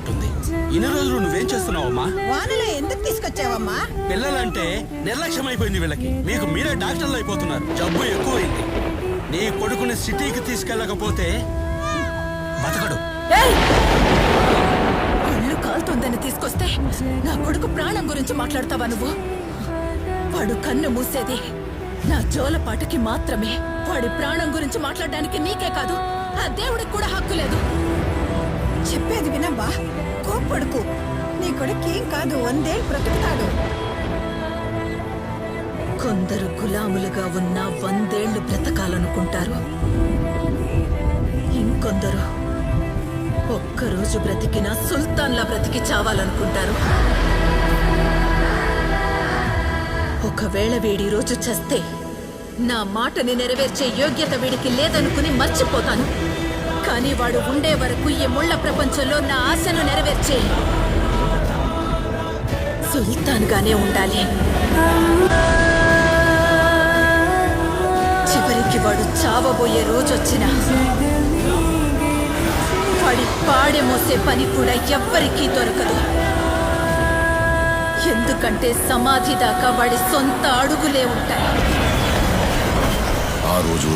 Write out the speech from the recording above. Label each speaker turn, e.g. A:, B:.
A: పడినట్టుంది. ఇన్ని రోజులు నువ్వేం చేస్తున్నావమ్మా?
B: వానలో ఎందుకు తీసుకొచ్చావమ్మా?
A: పిల్లలంటే నిర్లక్ష్యం అయిపోయింది వీళ్ళకి. మీకు మీరే డాక్టర్లు అయిపోతున్నారు. జబ్బు ఎక్కువైంది. నీ కొడుకుని సిటీకి తీసుకెళ్ళకపోతే బతకడు.
C: ఇల్లు కాలుతుందని తీసుకొస్తే నా కొడుకు ప్రాణం గురించి మాట్లాడతావా నువ్వు? వాడు కన్ను మూసేది నా జోలపాటకి మాత్రమే. వాడి ప్రాణం గురించి మాట్లాడడానికి నీకే కాదు, ఆ దేవుడికి కూడా హక్కు లేదు.
B: చెప్పేది వినమ్మా, కోప్పడుకు. నీ కొడుకేం కాదు, 100 ఏళ్ళు బ్రతుకుతాడు.
C: కొందరు గులాములుగా ఉన్న 100 ఏళ్లు బ్రతకాలనుకుంటారు. ఇంకొందరు ఒక్కరోజు బ్రతికినా సుల్తాన్లా బ్రతికి చావాలనుకుంటారు. ఒకవేళ వీడి రోజు చస్తే నా మాటని నెరవేర్చే యోగ్యత వీడికి లేదనుకుని మర్చిపోతాను. కానీ వాడు ఉండే వరకు ఈ ముళ్ళ ప్రపంచంలో నా ఆశను నెరవేర్చే సుల్తాన్గానే ఉండాలి. చివరికి వాడు చావబోయే రోజొచ్చినా వాడి పాడె మోసే పని కూడా ఎవ్వరికీ దొరకదు. ఎందుకంటే సమాధి దాకా వాడి సొంత అడుగులే ఉంటాయి.
D: ఆ రోజు